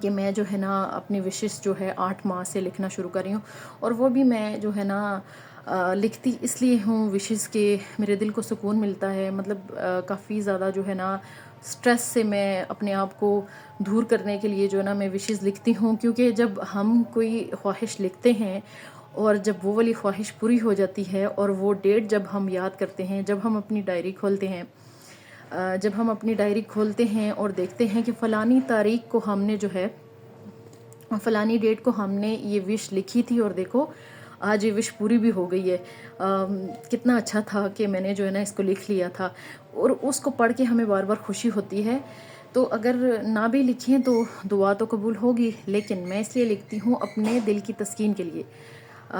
کہ میں جو ہے نا اپنی وشز جو ہے 8 ماہ سے لکھنا شروع کر رہی ہوں، اور وہ بھی میں جو ہے نا لکھتی اس لیے ہوں وشز کے میرے دل کو سکون ملتا ہے. مطلب کافی زیادہ جو ہے نا سٹریس سے میں اپنے آپ کو دور کرنے کے لیے جو ہے نا میں وشز لکھتی ہوں، کیونکہ جب ہم کوئی خواہش لکھتے ہیں اور جب وہ والی خواہش پوری ہو جاتی ہے، اور وہ ڈیٹ جب ہم یاد کرتے ہیں، جب ہم اپنی ڈائری کھولتے ہیں، اور دیکھتے ہیں کہ فلانی تاریخ کو ہم نے جو ہے فلانی ڈیٹ کو ہم نے یہ وش لکھی تھی، اور دیکھو آج یہ وش پوری بھی ہو گئی ہے. کتنا اچھا تھا کہ میں نے جو ہے نا اس کو لکھ لیا تھا، اور اس کو پڑھ کے ہمیں بار بار خوشی ہوتی ہے. تو اگر نہ بھی لکھیں تو دعا تو قبول ہوگی، لیکن میں اس لیے لکھتی ہوں اپنے دل کی تسکین کے لیے.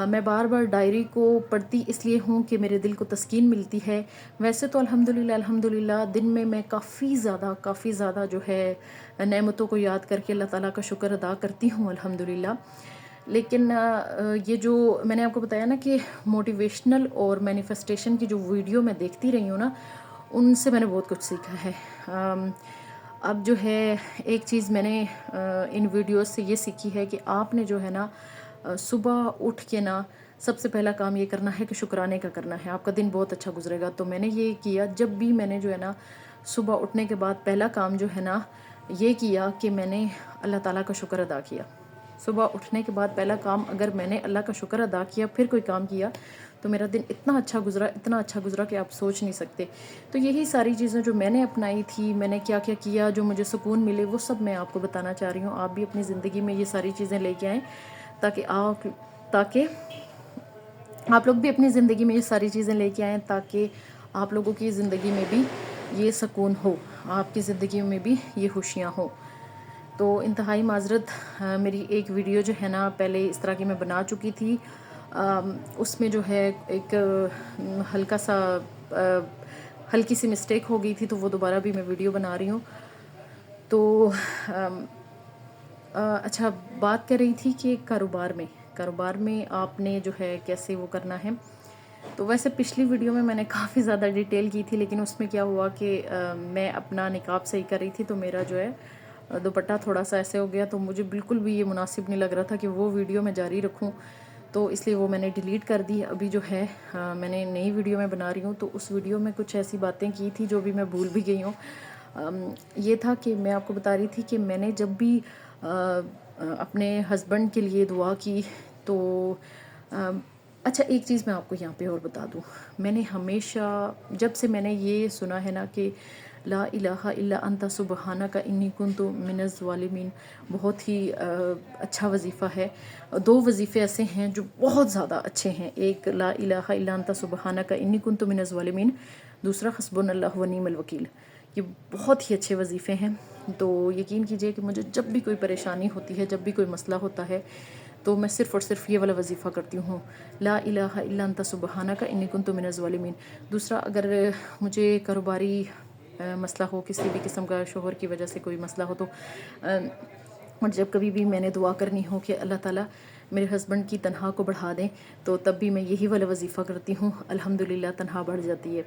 میں بار بار ڈائری کو پڑھتی اس لیے ہوں کہ میرے دل کو تسکین ملتی ہے. ویسے تو الحمدللہ دن میں کافی زیادہ جو ہے نعمتوں کو یاد کر کے اللہ تعالیٰ کا شکر ادا کرتی ہوں الحمدللہ. لیکن یہ جو میں نے آپ کو بتایا نا کہ موٹیویشنل اور مینیفیسٹیشن کی جو ویڈیو میں دیکھتی رہی ہوں نا، ان سے میں نے بہت کچھ سیکھا ہے. اب جو ہے ایک چیز میں نے ان ویڈیوز سے یہ سیکھی ہے کہ آپ نے جو ہے نا صبح اٹھ کے نا سب سے پہلا کام یہ کرنا ہے کہ شکرانے کا کرنا ہے، آپ کا دن بہت اچھا گزرے گا. تو میں نے یہ کیا، جب بھی میں نے جو ہے نا صبح اٹھنے کے بعد پہلا کام جو ہے نا یہ کیا کہ میں نے اللہ تعالیٰ کا شکر ادا کیا. صبح اٹھنے کے بعد پہلا کام اگر میں نے اللہ کا شکر ادا کیا پھر کوئی کام کیا تو میرا دن اتنا اچھا گزرا کہ آپ سوچ نہیں سکتے. تو یہی ساری چیزیں جو میں نے اپنائی تھی، میں نے کیا کیا کیا جو مجھے سکون ملے، وہ سب میں آپ کو بتانا چاہ رہی ہوں. آپ بھی اپنی زندگی میں یہ ساری چیزیں لے کے آئیں تاکہ آپ لوگ بھی اپنی زندگی میں یہ ساری چیزیں لے کے آئیں، تاکہ آپ لوگوں کی زندگی میں بھی یہ سکون ہو، آپ کی زندگی میں بھی یہ خوشیاں ہوں. تو انتہائی معذرت، میری ایک ویڈیو جو ہے نا پہلے اس طرح کی میں بنا چکی تھی، اس میں جو ہے ایک ہلکی سی مسٹیک ہو گئی تھی، تو وہ دوبارہ بھی میں ویڈیو بنا رہی ہوں. تو اچھا، بات کر رہی تھی کہ کاروبار میں آپ نے جو ہے کیسے وہ کرنا ہے. تو ویسے پچھلی ویڈیو میں نے کافی زیادہ ڈیٹیل کی تھی، لیکن اس میں کیا ہوا کہ میں اپنا نقاب صحیح کر رہی تھی، تو میرا جو ہے دوپٹہ تھوڑا سا ایسے ہو گیا، تو مجھے بالکل بھی یہ مناسب نہیں لگ رہا تھا کہ وہ ویڈیو میں جاری رکھوں. تو اس لیے وہ میں نے ڈیلیٹ کر دی. ابھی جو ہے میں نے نئی ویڈیو میں بنا رہی ہوں، تو اس ویڈیو میں کچھ ایسی باتیں کی تھی جو بھی میں بھول بھی گئی ہوں. یہ تھا کہ میں آپ کو بتا رہی تھی کہ میں نے جب بھی اپنے ہسبینڈ کے لیے دعا کی تو اچھا، ایک چیز میں آپ کو یہاں پہ اور بتا دوں. میں نے ہمیشہ جب سے میں نے یہ سنا ہے نا کہ لا الہ الا انت سبحانک انی کنت من الظالمین، بہت ہی اچھا وظیفہ ہے. 2 وظیفے ایسے ہیں جو بہت زیادہ اچھے ہیں، ایک لا الہ الا انت سبحانک انی کنت من الظالمین، دوسرا حسبنا اللہ ونعم الوکیل. یہ بہت ہی اچھے وظیفے ہیں. تو یقین کیجئے کہ مجھے جب بھی کوئی پریشانی ہوتی ہے، جب بھی کوئی مسئلہ ہوتا ہے، تو میں صرف اور صرف یہ والا وظیفہ کرتی ہوں، لا الہ الا انت سبحانک انی کنت من الظالمین. دوسرا، اگر مجھے کاروباری مسئلہ ہو، کسی بھی قسم کا شوہر کی وجہ سے کوئی مسئلہ ہو، تو اور جب کبھی بھی میں نے دعا کرنی ہو کہ اللہ تعالیٰ میرے ہسبینڈ کی تنخواہ کو بڑھا دیں، تو تب بھی میں یہی والا وظیفہ کرتی ہوں. الحمدللہ تنخواہ بڑھ جاتی ہے.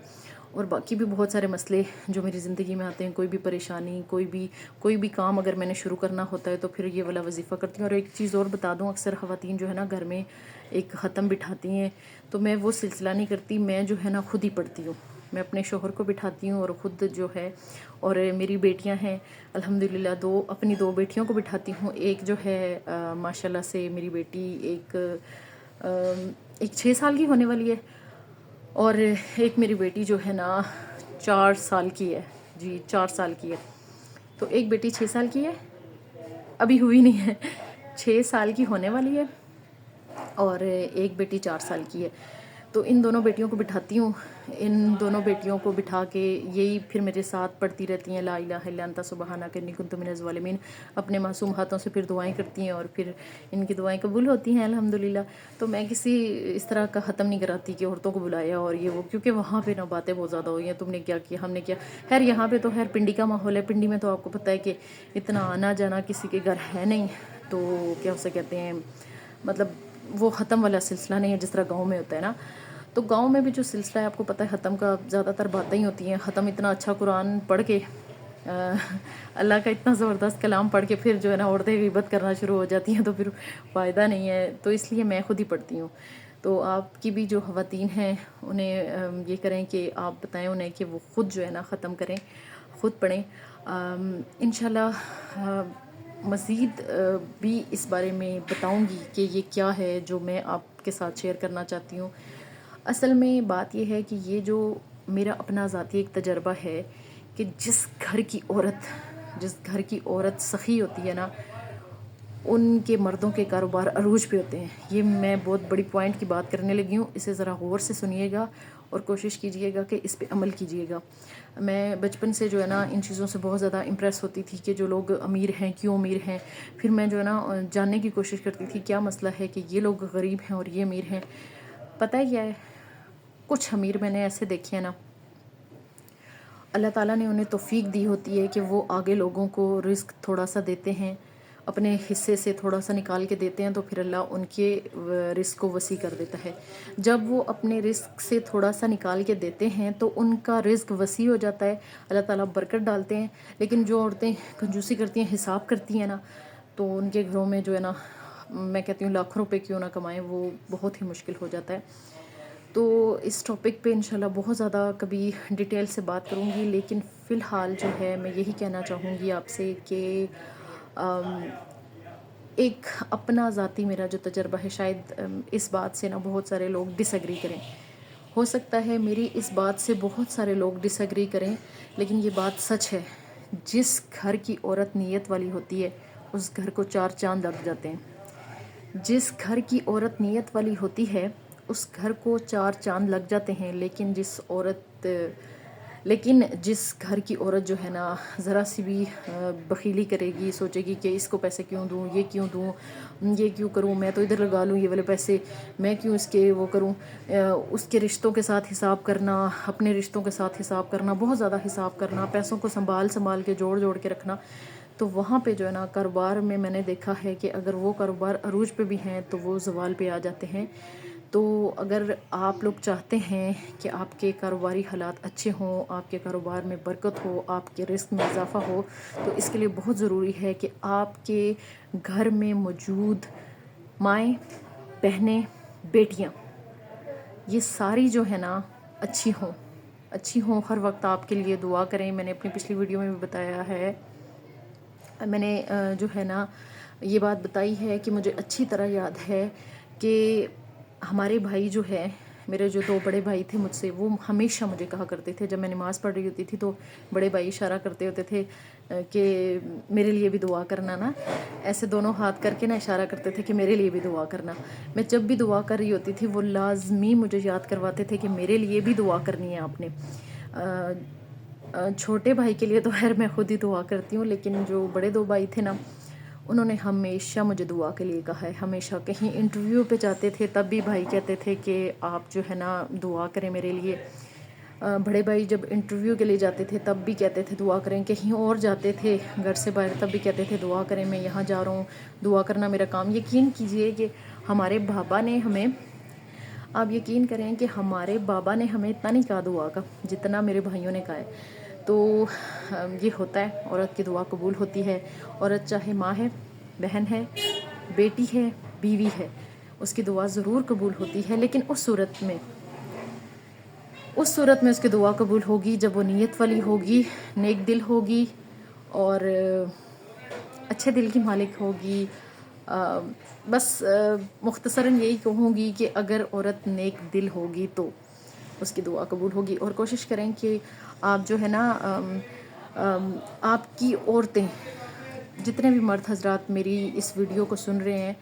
اور باقی بھی بہت سارے مسئلے جو میری زندگی میں آتے ہیں، کوئی بھی پریشانی، کوئی بھی کام اگر میں نے شروع کرنا ہوتا ہے تو پھر یہ والا وظیفہ کرتی ہوں. اور ایک چیز اور بتا دوں، اکثر خواتین جو ہے نا گھر میں ایک ختم بٹھاتی ہیں، تو میں وہ سلسلہ نہیں کرتی. میں جو ہے نا خود ہی پڑھتی ہوں. میں اپنے شوہر کو بٹھاتی ہوں اور خود جو ہے، اور میری بیٹیاں ہیں الحمدللہ، اپنی 2 بیٹیوں کو بٹھاتی ہوں. ایک جو ہے ماشاءاللہ سے میری بیٹی ایک 6 سال کی ہونے والی ہے، اور ایک میری بیٹی جو ہے نا 4 سال کی ہے. جی 4 سال کی ہے. تو ایک بیٹی 6 سال کی ہے، ابھی ہوئی نہیں ہے، 6 سال کی ہونے والی ہے، اور ایک بیٹی 4 سال کی ہے. تو ان دونوں بیٹیوں کو بٹھاتی ہوں. ان دونوں بیٹیوں کو بٹھا کے یہی پھر میرے ساتھ پڑھتی رہتی ہیں لا الہ الا انت سبحانک انی کنت من الظالمین. اپنے معصوم ہاتھوں سے پھر دعائیں کرتی ہیں، اور پھر ان کی دعائیں قبول ہوتی ہیں الحمدللہ. تو میں کسی اس طرح کا ختم نہیں کراتی کہ عورتوں کو بلایا اور یہ وہ، کیونکہ وہاں پہ نا باتیں بہت زیادہ ہوئی ہیں، تم نے کیا کیا، ہم نے کیا. خیر یہاں پہ تو پنڈی کا ماحول ہے. پنڈی میں تو آپ کو پتہ ہے کہ اتنا آنا جانا کسی کے گھر ہے نہیں، تو کیا اسے کہتے ہیں، مطلب وہ ختم والا سلسلہ نہیں ہے جس طرح گاؤں میں ہوتا ہے نا. تو گاؤں میں بھی جو سلسلہ ہے آپ کو پتہ ہے ختم کا، زیادہ تر باتیں ہی ہوتی ہیں. ختم اتنا اچھا قرآن پڑھ کے اللہ کا اتنا زبردست کلام پڑھ کے پھر جو ہے نا عورتیں غیبت کرنا شروع ہو جاتی ہیں تو پھر فائدہ نہیں ہے، تو اس لیے میں خود ہی پڑھتی ہوں. تو آپ کی بھی جو خواتین ہیں انہیں یہ کریں کہ آپ بتائیں انہیں کہ وہ خود جو ہے نا ختم کریں، خود پڑھیں. انشاءاللہ مزید بھی اس بارے میں بتاؤں گی کہ یہ کیا ہے جو میں آپ کے ساتھ شیئر کرنا چاہتی ہوں. اصل میں بات یہ ہے کہ یہ جو میرا اپنا ذاتی ایک تجربہ ہے کہ جس گھر کی عورت سخی ہوتی ہے نا، ان کے مردوں کے کاروبار عروج پہ ہوتے ہیں. یہ میں بہت بڑی پوائنٹ کی بات کرنے لگی ہوں، اسے ذرا غور سے سنیے گا اور کوشش کیجئے گا کہ اس پہ عمل کیجئے گا. میں بچپن سے جو ہے نا ان چیزوں سے بہت زیادہ امپریس ہوتی تھی کہ جو لوگ امیر ہیں کیوں امیر ہیں. پھر میں جو ہے نا جاننے کی کوشش کرتی تھی کیا مسئلہ ہے کہ یہ لوگ غریب ہیں اور یہ امیر ہیں. پتہ ہی ہے کچھ امیر میں نے ایسے دیکھے ہیں نا، اللہ تعالیٰ نے انہیں توفیق دی ہوتی ہے کہ وہ آگے لوگوں کو رزق تھوڑا سا دیتے ہیں، اپنے حصے سے تھوڑا سا نکال کے دیتے ہیں، تو پھر اللہ ان کے رزق کو وسیع کر دیتا ہے. جب وہ اپنے رزق سے تھوڑا سا نکال کے دیتے ہیں تو ان کا رزق وسیع ہو جاتا ہے، اللہ تعالیٰ برکت ڈالتے ہیں. لیکن جو عورتیں کنجوسی کرتی ہیں، حساب کرتی ہیں نا، تو ان کے گھروں میں جو ہے نا میں کہتی ہوں لاکھوں روپے کیوں نہ کمائیں وہ بہت ہی مشکل ہو جاتا ہے. تو اس ٹاپک پہ انشاءاللہ بہت زیادہ کبھی ڈیٹیل سے بات کروں گی، لیکن فی الحال جو ہے میں یہی کہنا چاہوں گی آپ سے کہ ایک اپنا ذاتی میرا جو تجربہ ہے، شاید اس بات سے نا بہت سارے لوگ ڈس ایگری کریں. ہو سکتا ہے میری اس بات سے بہت سارے لوگ ڈس ایگری کریں، لیکن یہ بات سچ ہے. جس گھر کی عورت نیت والی ہوتی ہے اس گھر کو 4 چاند لگ جاتے ہیں. جس گھر کی عورت نیت والی ہوتی ہے اس گھر کو 4 چاند لگ جاتے ہیں. لیکن جس گھر کی عورت جو ہے نا ذرا سی بھی بخیلی کرے گی، سوچے گی کہ اس کو پیسے کیوں دوں، یہ کیوں دوں، یہ کیوں کروں، میں تو ادھر لگا لوں یہ والے پیسے، میں کیوں اس کے وہ کروں. اس کے رشتوں کے ساتھ حساب کرنا، اپنے رشتوں کے ساتھ حساب کرنا، بہت زیادہ حساب کرنا، پیسوں کو سنبھال کے جوڑ کے رکھنا. تو وہاں پہ جو ہے نا کاروبار میں نے دیکھا ہے کہ اگر وہ کاروبار عروج پہ بھی ہیں تو وہ زوال پہ آ جاتے ہیں. تو اگر آپ لوگ چاہتے ہیں کہ آپ کے کاروباری حالات اچھے ہوں، آپ کے کاروبار میں برکت ہو، آپ کے رزق میں اضافہ ہو، تو اس کے لیے بہت ضروری ہے کہ آپ کے گھر میں موجود مائیں، بہنیں، بیٹیاں، یہ ساری جو ہے نا اچھی ہوں. ہر وقت آپ کے لیے دعا کریں. میں نے اپنی پچھلی ویڈیو میں بھی بتایا ہے، میں نے جو ہے نا یہ بات بتائی ہے کہ مجھے اچھی طرح یاد ہے کہ ہمارے بھائی جو ہے، میرے جو 2 بڑے بھائی تھے مجھ سے، وہ ہمیشہ مجھے کہا کرتے تھے جب میں نماز پڑھ رہی ہوتی تھی تو بڑے بھائی اشارہ کرتے ہوتے تھے کہ میرے لیے بھی دعا کرنا نا، ایسے دونوں ہاتھ کر کے نا اشارہ کرتے تھے کہ میرے لیے بھی دعا کرنا. میں جب بھی دعا کر رہی ہوتی تھی وہ لازمی مجھے یاد کرواتے تھے کہ میرے لیے بھی دعا کرنی ہے آپ نے. چھوٹے بھائی کے لیے تو خیر میں خود ہی دعا کرتی ہوں، لیکن جو بڑے 2 بھائی تھے نا انہوں نے ہمیشہ مجھے دعا کے لیے کہا ہے. ہمیشہ کہیں انٹرویو پہ جاتے تھے تب بھی بھائی کہتے تھے کہ آپ جو ہے نا دعا کریں میرے لیے. بڑے بھائی جب انٹرویو کے لیے جاتے تھے تب بھی کہتے تھے دعا کریں. کہیں اور جاتے تھے گھر سے باہر تب بھی کہتے تھے دعا کریں، میں یہاں جا رہا ہوں، دعا کرنا میرا کام. یقین کیجئے کہ ہمارے بابا نے ہمیں، آپ یقین کریں کہ ہمارے بابا نے ہمیں اتنا نہیں کہا دعا کا جتنا میرے بھائیوں نے کہا ہے. تو یہ ہوتا ہے، عورت کی دعا قبول ہوتی ہے. عورت چاہے ماں ہے، بہن ہے، بیٹی ہے، بیوی ہے، اس کی دعا ضرور قبول ہوتی ہے. لیکن اس صورت میں اس کی دعا قبول ہوگی جب وہ نیت والی ہوگی، نیک دل ہوگی اور اچھے دل کی مالک ہوگی. بس مختصراً یہی کہوں گی کہ اگر عورت نیک دل ہوگی تو اس کی دعا قبول ہوگی. اور کوشش کریں کہ آپ جو ہے نا آپ کی عورتیں، جتنے بھی مرد حضرات میری اس ویڈیو کو سن رہے ہیں،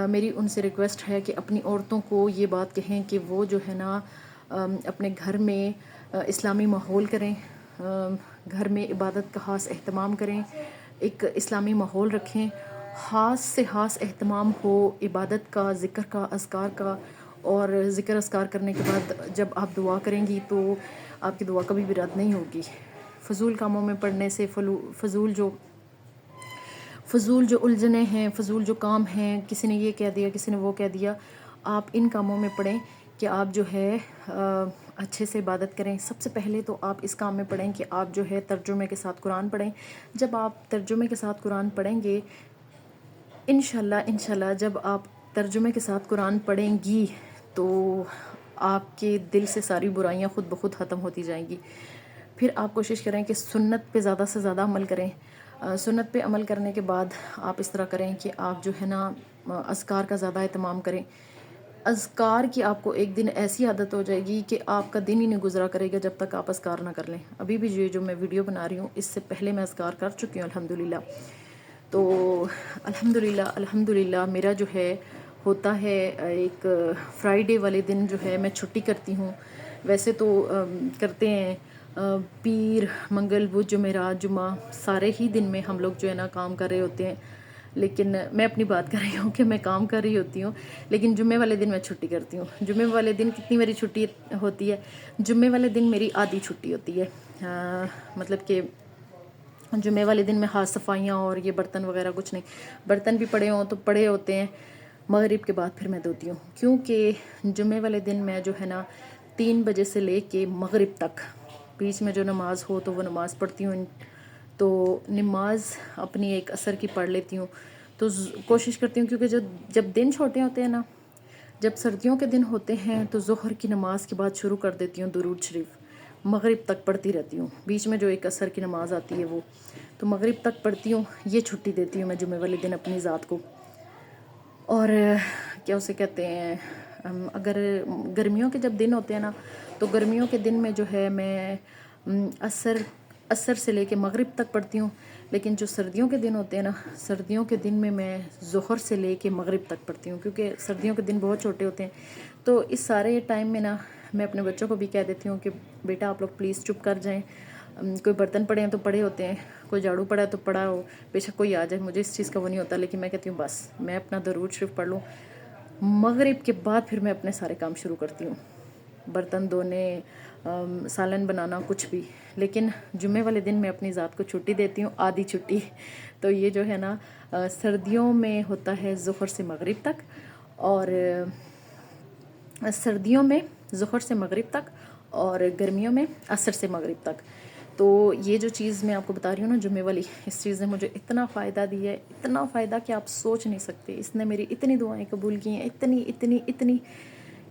میری ان سے ریکویسٹ ہے کہ اپنی عورتوں کو یہ بات کہیں کہ وہ جو ہے نا اپنے گھر میں اسلامی ماحول کریں، گھر میں عبادت کا خاص اہتمام کریں، ایک اسلامی ماحول رکھیں، خاص سے خاص اہتمام ہو عبادت کا، ذکر کا، اذکار کا. اور ذکر اذکار کرنے کے بعد جب آپ دعا کریں گی تو آپ کی دعا کبھی بھی رد نہیں ہوگی. فضول کاموں میں پڑھنے سے، فضول جو الجھنیں ہیں، فضول جو کام ہیں، کسی نے یہ کہہ دیا، کسی نے وہ کہہ دیا، آپ ان کاموں میں پڑھیں کہ آپ جو ہے اچھے سے عبادت کریں. سب سے پہلے تو آپ اس کام میں پڑھیں کہ آپ جو ہے ترجمے کے ساتھ قرآن پڑھیں. جب آپ ترجمے کے ساتھ قرآن پڑھیں گے انشاءاللہ جب آپ ترجمے کے ساتھ قرآن پڑھیں گی تو آپ کے دل سے ساری برائیاں خود بخود ختم ہوتی جائیں گی. پھر آپ کوشش کریں کہ سنت پہ زیادہ سے زیادہ عمل کریں. سنت پہ عمل کرنے کے بعد آپ اس طرح کریں کہ آپ جو ہے نا اذکار کا زیادہ اہتمام کریں. اذکار کی آپ کو ایک دن ایسی عادت ہو جائے گی کہ آپ کا دن ہی نہیں گزرا کرے گا جب تک آپ اذکار نہ کر لیں. ابھی بھی جو میں ویڈیو بنا رہی ہوں اس سے پہلے میں اذکار کر چکی ہوں الحمدللہ. تو الحمدللہ میرا جو ہے ہوتا ہے ایک فرائیڈے والے دن جو ہے میں چھٹی کرتی ہوں. ویسے تو کرتے ہیں پیر منگل بدھ جمعرات جمعہ سارے ہی دن میں ہم لوگ جو ہے نا کام کر رہے ہوتے ہیں. لیکن میں اپنی بات کر رہی ہوں کہ میں کام کر رہی ہوتی ہوں لیکن جمعے والے دن میں چھٹی کرتی ہوں. جمعے والے دن کتنی میری چھٹی ہوتی ہے؟ جمعے والے دن میری آدھی چھٹی ہوتی ہے. مطلب کہ جمعے والے دن میں ہاتھ صفائیاں اور یہ برتن وغیرہ کچھ نہیں. برتن بھی پڑے ہوں تو پڑے ہوتے ہیں. مغرب کے بعد پھر میں دھوتی ہوں کیونکہ جمعے والے دن میں جو ہے نا 3 بجے سے لے کے مغرب تک بیچ میں جو نماز ہو تو وہ نماز پڑھتی ہوں. تو نماز اپنی ایک عصر کی پڑھ لیتی ہوں. تو کوشش کرتی ہوں کیونکہ جب دن چھوٹے ہوتے ہیں نا، جب سردیوں کے دن ہوتے ہیں تو ظہر کی نماز کے بعد شروع کر دیتی ہوں درود شریف. مغرب تک پڑھتی رہتی ہوں. بیچ میں جو ایک عصر کی نماز آتی ہے وہ تو مغرب تک پڑھتی ہوں. یہ چھٹی دیتی ہوں میں جمعے والے دن اپنی ذات کو. اور کیا اسے کہتے ہیں، اگر گرمیوں کے جب دن ہوتے ہیں نا تو گرمیوں کے دن میں جو ہے میں عصر سے لے کے مغرب تک پڑھتی ہوں. لیکن جو سردیوں کے دن ہوتے ہیں نا، سردیوں کے دن میں ظہر سے لے کے مغرب تک پڑھتی ہوں کیونکہ سردیوں کے دن بہت چھوٹے ہوتے ہیں. تو اس سارے ٹائم میں نا میں اپنے بچوں کو بھی کہہ دیتی ہوں کہ بیٹا آپ لوگ پلیز چپ کر جائیں. کوئی برتن پڑے ہیں تو پڑے ہوتے ہیں، کوئی جھاڑو پڑا ہے تو پڑا ہو، بے شک کوئی آ جائے، مجھے اس چیز کا وہ نہیں ہوتا. لیکن میں کہتی ہوں بس میں اپنا درود شریف پڑھ لوں. مغرب کے بعد پھر میں اپنے سارے کام شروع کرتی ہوں، برتن دھونے، سالن بنانا، کچھ بھی. لیکن جمعے والے دن میں اپنی ذات کو چھٹی دیتی ہوں، آدھی چھٹی. تو یہ جو ہے نا سردیوں میں ہوتا ہے ظہر سے مغرب تک، اور سردیوں میں ظہر سے مغرب تک، اور گرمیوں میں عصر سے مغرب تک. تو یہ جو چیز میں آپ کو بتا رہی ہوں نا جمعے والی، اس چیز نے مجھے اتنا فائدہ دیا ہے، اتنا فائدہ کہ آپ سوچ نہیں سکتے. اس نے میری اتنی دعائیں قبول کی ہیں، اتنی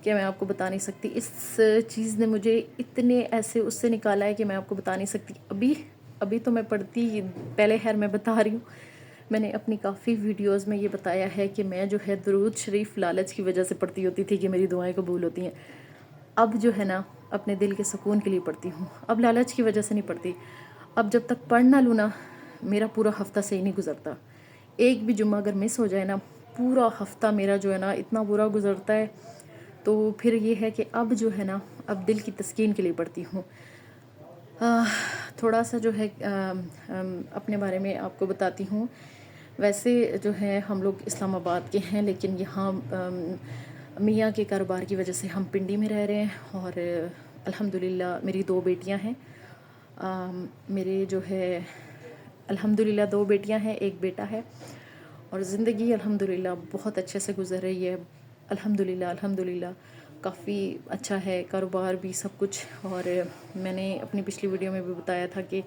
کہ میں آپ کو بتا نہیں سکتی. اس چیز نے مجھے اتنے ایسے اس سے نکالا ہے کہ میں آپ کو بتا نہیں سکتی. ابھی تو میں پڑھتی، پہلے خیر میں بتا رہی ہوں، میں نے اپنی کافی ویڈیوز میں یہ بتایا ہے کہ میں جو ہے درود شریف لالچ کی وجہ سے پڑھتی ہوتی تھی کہ میری دعائیں قبول ہوتی ہیں. اب جو ہے نا اپنے دل کے سکون کے لیے پڑھتی ہوں. اب لالچ کی وجہ سے نہیں پڑھتی. اب جب تک پڑھ نہ لوں نا میرا پورا ہفتہ صحیح نہیں گزرتا. ایک بھی جمعہ اگر مس ہو جائے نا پورا ہفتہ میرا جو ہے نا اتنا برا گزرتا ہے. تو پھر یہ ہے کہ اب جو ہے نا اب دل کی تسکین کے لیے پڑھتی ہوں. تھوڑا سا جو ہے اپنے بارے میں آپ کو بتاتی ہوں. ویسے جو ہے ہم لوگ اسلام آباد کے ہیں لیکن یہاں میاں کے کاروبار کی وجہ سے ہم پنڈی میں رہ رہے ہیں. اور الحمدللہ میری 2 بیٹیاں ہیں. میرے جو ہے الحمدللہ 2 بیٹیاں ہیں، 1 بیٹا ہے. اور زندگی الحمدللہ بہت اچھے سے گزر رہی ہے. الحمدللہ کافی اچھا ہے، کاروبار بھی سب کچھ. اور میں نے اپنی پچھلی ویڈیو میں بھی بتایا تھا کہ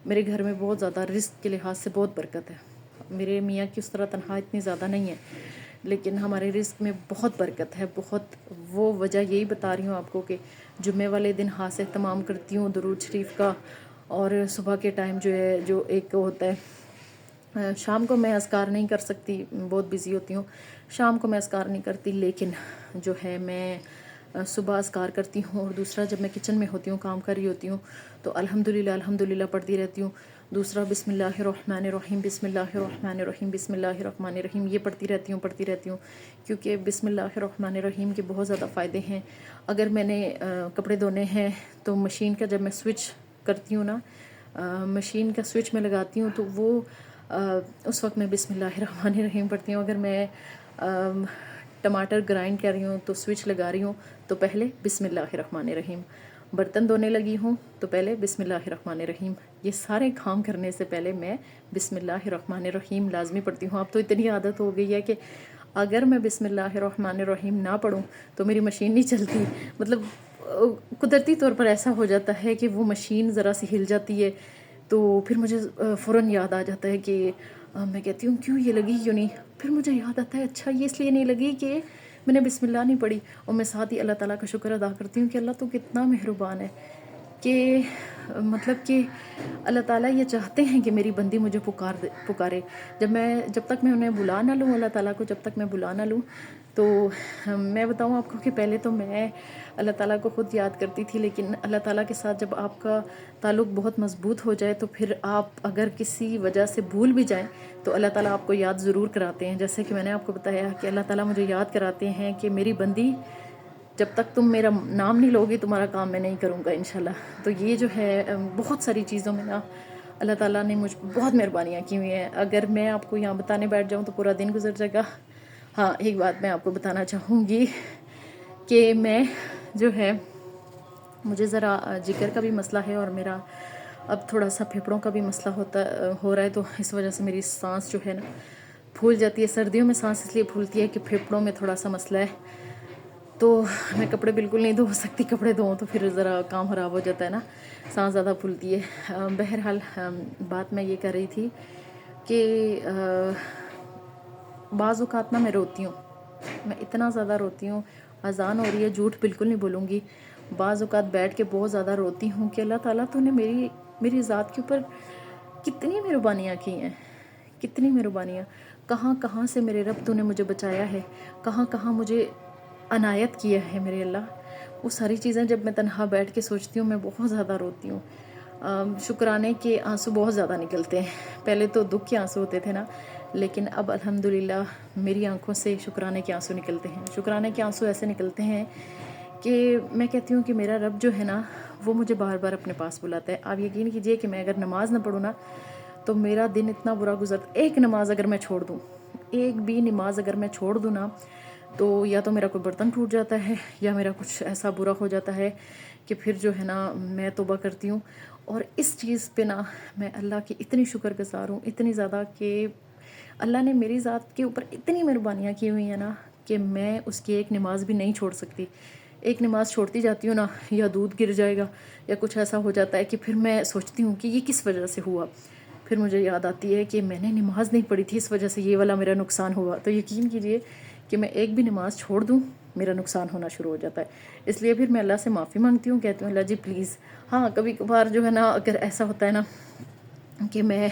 میرے گھر میں بہت زیادہ رزق کے لحاظ سے بہت برکت ہے. میرے میاں کی اس طرح تنخواہ اتنی زیادہ نہیں ہے لیکن ہمارے رزق میں بہت برکت ہے، بہت. وہ وجہ یہی بتا رہی ہوں آپ کو کہ جمعے والے دن ہاتھ سے اہتمام کرتی ہوں درود شریف کا. اور صبح کے ٹائم جو ہے جو ایک ہوتا ہے، شام کو میں اذکار نہیں کر سکتی، بہت بزی ہوتی ہوں. شام کو میں اذکار نہیں کرتی لیکن جو ہے میں صبح اذکار کرتی ہوں. اور دوسرا جب میں کچن میں ہوتی ہوں کام کر رہی ہوتی ہوں تو الحمدللہ پڑھتی رہتی ہوں. دوسرا بسم اللہ الرحمن الرحیم، بسم اللہ الرحمن الرحیم، بسم اللہ الرحمن الرحیم، یہ پڑھتی رہتی ہوں کیونکہ بسم اللہ الرحمن الرحیم کے بہت زیادہ فائدے ہیں. اگر میں نے کپڑے دھونے ہیں تو مشین کا جب میں سوئچ کرتی ہوں نا، مشین کا سوئچ میں لگاتی ہوں تو وہ اس وقت میں بسم اللہ الرحمن الرحیم پڑھتی ہوں. اگر میں ٹماٹر گرائنڈ کر رہی ہوں تو سوئچ لگا رہی ہوں تو پہلے بسم اللہ الرحمن الرحیم. برتن دھونے لگی ہوں تو پہلے بسم اللہ الرحمن الرحیم. یہ سارے کام کرنے سے پہلے میں بسم اللہ الرحمن الرحیم لازمی پڑھتی ہوں. اب تو اتنی عادت ہو گئی ہے کہ اگر میں بسم اللہ الرحمن الرحیم نہ پڑھوں تو میری مشین نہیں چلتی. مطلب قدرتی طور پر ایسا ہو جاتا ہے کہ وہ مشین ذرا سی ہل جاتی ہے تو پھر مجھے فوراً یاد آ جاتا ہے کہ میں کہتی ہوں کیوں یہ لگی کیوں نہیں. پھر مجھے یاد آتا ہے اچھا یہ اس لیے نہیں لگی کہ میں نے بسم اللہ نہیں پڑھی. اور میں ساتھ ہی اللہ تعالیٰ کا شکر ادا کرتی ہوں کہ اللہ تو کتنا مہربان ہے کہ مطلب کہ اللہ تعالیٰ یہ چاہتے ہیں کہ میری بندی مجھے پکارے. جب تک میں انہیں بلا نہ لوں، اللہ تعالیٰ کو جب تک میں بلا نہ لوں، تو میں بتاؤں آپ کو کہ پہلے تو میں اللہ تعالیٰ کو خود یاد کرتی تھی، لیکن اللہ تعالیٰ کے ساتھ جب آپ کا تعلق بہت مضبوط ہو جائے تو پھر آپ اگر کسی وجہ سے بھول بھی جائیں تو اللہ تعالیٰ آپ کو یاد ضرور کراتے ہیں. جیسے کہ میں نے آپ کو بتایا کہ اللہ تعالیٰ مجھے یاد کراتے ہیں کہ میری بندی جب تک تم میرا نام نہیں لوگی تمہارا کام میں نہیں کروں گا انشاءاللہ. تو یہ جو ہے بہت ساری چیزوں میں نا اللہ تعالیٰ نے مجھ بہت مہربانیاں کی ہوئی ہیں. اگر میں آپ کو یہاں بتانے بیٹھ جاؤں تو پورا دن گزر جائے گا. ہاں ایک بات میں آپ کو بتانا چاہوں گی کہ میں جو ہے مجھے ذرا جگر کا بھی مسئلہ ہے اور میرا اب تھوڑا سا پھیپھڑوں کا بھی مسئلہ ہو رہا ہے. تو اس وجہ سے میری سانس جو ہے نا پھول جاتی ہے. سردیوں میں سانس اس لیے پھولتی ہے کہ پھیپھڑوں میں تھوڑا سا مسئلہ ہے. تو میں کپڑے بالکل نہیں دھو سکتی، کپڑے دھوؤں تو پھر ذرا کام خراب ہو جاتا ہے نا، سانس زیادہ پھولتی ہے. بہرحال بات میں یہ کر رہی تھی کہ بعض اوقات نا میں روتی ہوں، میں اتنا زیادہ روتی ہوں. اذان ہو رہی ہے، جھوٹ بالکل نہیں بولوں گی. بعض اوقات بیٹھ کے بہت زیادہ روتی ہوں کہ اللہ تعالیٰ تو نے میری ذات کے اوپر کتنی مہربانیاں کی ہیں، کتنی مہربانیاں. کہاں کہاں سے میرے رب تو نے مجھے بچایا ہے، کہاں کہاں مجھے عنایت کیا ہے میرے اللہ. وہ ساری چیزیں جب میں تنہا بیٹھ کے سوچتی ہوں میں بہت زیادہ روتی ہوں. شکرانے کے آنسو بہت زیادہ نکلتے ہیں. پہلے تو دکھ کے آنسو ہوتے تھے نا، لیکن اب الحمدللہ میری آنکھوں سے شکرانے کے آنسو نکلتے ہیں. شکرانے کے آنسو ایسے نکلتے ہیں کہ میں کہتی ہوں کہ میرا رب جو ہے نا وہ مجھے بار بار اپنے پاس بلاتا ہے. آپ یقین کیجئے کہ میں اگر نماز نہ پڑھوں نا تو میرا دن اتنا برا گزرتا. ایک نماز اگر میں چھوڑ دوں، ایک بھی نماز اگر میں چھوڑ دوں نا تو یا تو میرا کوئی برتن ٹوٹ جاتا ہے یا میرا کچھ ایسا برا ہو جاتا ہے کہ پھر جو ہے نا میں توبہ کرتی ہوں. اور اس چیز پہ نا میں اللہ کی اتنی شکر گزار ہوں، اتنی زیادہ کہ اللہ نے میری ذات کے اوپر اتنی مہربانیاں کی ہوئی ہیں نا کہ میں اس کی ایک نماز بھی نہیں چھوڑ سکتی. ایک نماز چھوڑتی جاتی ہوں نا یا دودھ گر جائے گا یا کچھ ایسا ہو جاتا ہے کہ پھر میں سوچتی ہوں کہ یہ کس وجہ سے ہوا. پھر مجھے یاد آتی ہے کہ میں نے نماز نہیں پڑھی تھی، اس وجہ سے یہ والا میرا نقصان ہوا. تو یقین کیجئے کہ میں ایک بھی نماز چھوڑ دوں میرا نقصان ہونا شروع ہو جاتا ہے. اس لیے پھر میں اللہ سے معافی مانگتی ہوں، کہتی ہوں اللہ جی پلیز. ہاں کبھی کبھار جو ہے نا اگر ایسا ہوتا ہے نا کہ میں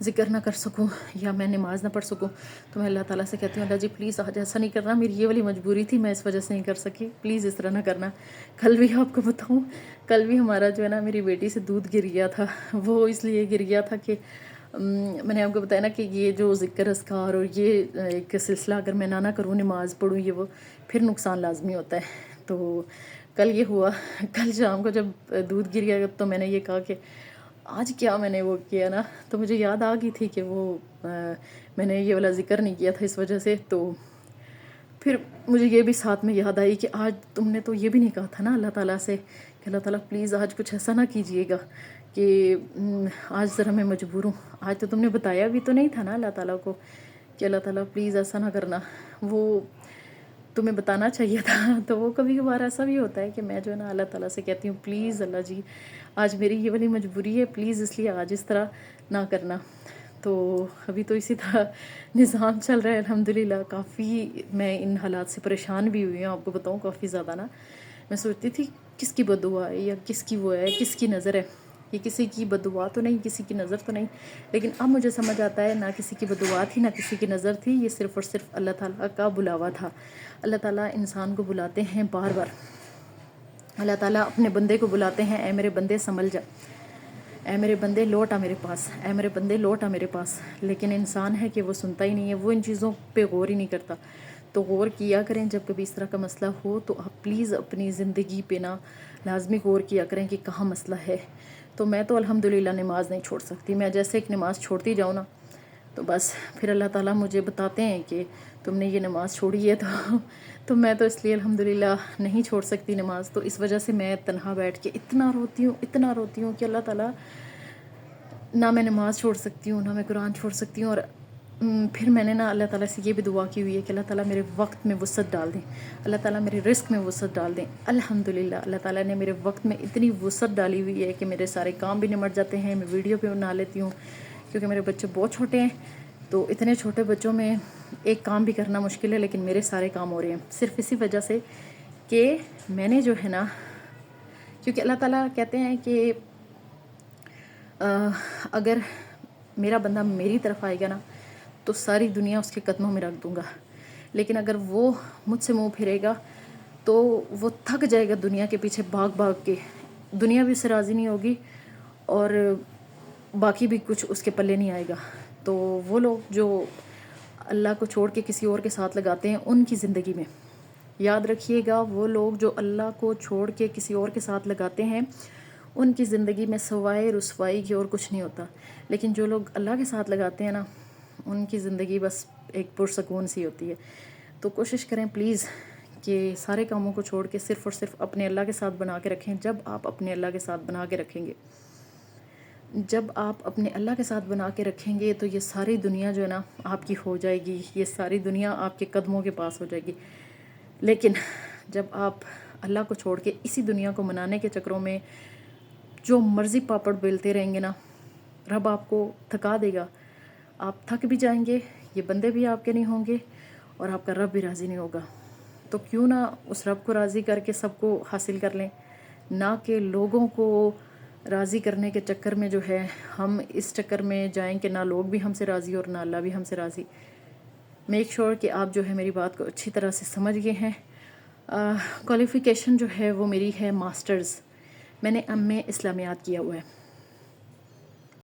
ذکر نہ کر سکوں یا میں نماز نہ پڑھ سکوں تو میں اللہ تعالیٰ سے کہتی ہوں اللہ جی پلیز آج ایسا نہیں کرنا، میری یہ والی مجبوری تھی، میں اس وجہ سے نہیں کر سکی، پلیز اس طرح نہ کرنا. کل بھی آپ کو بتاؤں، کل بھی ہمارا جو ہے نا میری بیٹی سے دودھ گر گیا تھا. وہ اس لیے گر گیا تھا کہ میں نے آپ کو بتایا نا کہ یہ جو ذکر اذکار اور یہ ایک سلسلہ اگر میں نہ کروں، نماز پڑھوں، یہ وہ پھر نقصان لازمی ہوتا ہے. تو کل یہ ہوا. کل شام کو جب دودھ گر گیا تو میں نے یہ کہا کہ آج کیا میں نے وہ کیا نا، تو مجھے یاد آ گئی تھی کہ وہ میں نے یہ والا ذکر نہیں کیا تھا اس وجہ سے. تو پھر مجھے یہ بھی ساتھ میں یاد آئی کہ آج تم نے تو یہ بھی نہیں کہا تھا نا اللہ تعالیٰ سے کہ اللہ تعالیٰ پلیز آج کچھ ایسا نہ کیجیے گا کہ آج ذرا میں مجبور ہوں. آج تو تم نے بتایا بھی تو نہیں تھا نا اللہ تعالیٰ کو کہ اللہ تعالیٰ پلیز ایسا نہ کرنا، وہ تمہیں بتانا چاہیے تھا. تو وہ کبھی کبھار ایسا بھی ہوتا ہے کہ میں جو ہے نا اللہ تعالیٰ سے کہتی ہوں پلیز اللہ جی آج میری یہ والی مجبوری ہے، پلیز اس لیے آج اس طرح نہ کرنا. تو ابھی تو اسی طرح نظام چل رہا ہے الحمدللہ. کافی میں ان حالات سے پریشان بھی ہوئی ہوں، آپ کو بتاؤں کافی زیادہ نا. میں سوچتی تھی کس کی بددعا ہے یا کس کی وہ ہے، کس کی نظر ہے. یہ کسی کی بددعا تو نہیں، کسی کی نظر تو نہیں، لیکن اب مجھے سمجھ آتا ہے نہ کسی کی بددعا تھی نہ کسی کی نظر تھی، یہ صرف اور صرف اللہ تعالیٰ کا بلاوا تھا. اللہ تعالیٰ انسان کو بلاتے ہیں بار بار. اللہ تعالیٰ اپنے بندے کو بلاتے ہیں اے میرے بندے سنبھل جا، اے میرے بندے لوٹ آ میرے پاس، اے میرے بندے لوٹ آ میرے پاس. لیکن انسان ہے کہ وہ سنتا ہی نہیں ہے، وہ ان چیزوں پہ غور ہی نہیں کرتا. تو غور کیا کریں جب کبھی اس طرح کا مسئلہ ہو تو آپ پلیز اپنی زندگی پہ نا لازمی غور کیا کریں کہ کہاں مسئلہ ہے. تو میں تو الحمدللہ نماز نہیں چھوڑ سکتی. میں جیسے ایک نماز چھوڑتی جاؤں نا تو بس پھر اللہ تعالیٰ مجھے بتاتے ہیں کہ تم نے یہ نماز چھوڑی ہے. تو میں تو اس لیے الحمدللہ نہیں چھوڑ سکتی نماز. تو اس وجہ سے میں تنہا بیٹھ کے اتنا روتی ہوں کہ اللہ تعالیٰ نہ میں نماز چھوڑ سکتی ہوں، نہ میں قرآن چھوڑ سکتی ہوں. اور پھر میں نے نا اللہ تعالیٰ سے یہ بھی دعا کی ہوئی ہے کہ اللہ تعالیٰ میرے وقت میں وسعت ڈال دیں، اللہ تعالیٰ میرے رزق میں وسعت ڈال دیں۔ الحمدللہ اللہ تعالیٰ نے میرے وقت میں اتنی وسعت ڈالی ہوئی ہے کہ میرے سارے کام بھی نمٹ جاتے ہیں، میں ویڈیو بھی بنا لیتی ہوں، کیونکہ میرے بچے بہت چھوٹے ہیں، تو اتنے چھوٹے بچوں میں ایک کام بھی کرنا مشکل ہے، لیکن میرے سارے کام ہو رہے ہیں صرف اسی وجہ سے کہ میں نے جو ہے نا، کیونکہ اللہ تعالیٰ کہتے ہیں کہ اگر میرا بندہ میری طرف آئے گا نا تو ساری دنیا اس کے قدموں میں رکھ دوں گا، لیکن اگر وہ مجھ سے منہ پھرے گا تو وہ تھک جائے گا دنیا کے پیچھے بھاگ بھاگ کے، دنیا بھی اس سے راضی نہیں ہوگی اور باقی بھی کچھ اس کے پلے نہیں آئے گا۔ تو وہ لوگ جو اللہ کو چھوڑ کے کسی اور کے ساتھ لگاتے ہیں، ان کی زندگی میں یاد رکھیے گا، وہ لوگ جو اللہ کو چھوڑ کے کسی اور کے ساتھ لگاتے ہیں ان کی زندگی میں سوائے رسوائی کی اور کچھ نہیں ہوتا، لیکن جو لوگ اللہ کے ساتھ لگاتے ہیں نا ان کی زندگی بس ایک پرسکون سی ہوتی ہے۔ تو کوشش کریں پلیز کہ سارے کاموں کو چھوڑ کے صرف اور صرف اپنے اللہ کے ساتھ بنا کے رکھیں۔ جب آپ اپنے اللہ کے ساتھ بنا کے رکھیں گے، جب آپ اپنے اللہ کے ساتھ بنا کے رکھیں گے تو یہ ساری دنیا جو ہے نا آپ کی ہو جائے گی، یہ ساری دنیا آپ کے قدموں کے پاس ہو جائے گی۔ لیکن جب آپ اللہ کو چھوڑ کے اسی دنیا کو منانے کے چکروں میں جو مرضی پاپڑ بیلتے رہیں گے نا، رب آپ کو تھکا دے گا، آپ تھک بھی جائیں گے، یہ بندے بھی آپ کے نہیں ہوں گے اور آپ کا رب بھی راضی نہیں ہوگا۔ تو کیوں نہ اس رب کو راضی کر کے سب کو حاصل کر لیں، نہ کہ لوگوں کو راضی کرنے کے چکر میں جو ہے ہم اس چکر میں جائیں کہ نہ لوگ بھی ہم سے راضی اور نہ اللہ بھی ہم سے راضی۔ میک شور کہ آپ جو ہے میری بات کو اچھی طرح سے سمجھ گئے ہیں۔ کوالیفیکیشن جو ہے وہ میری ہے ماسٹرز، میں نے ایم اے اسلامیات کیا ہوا ہے۔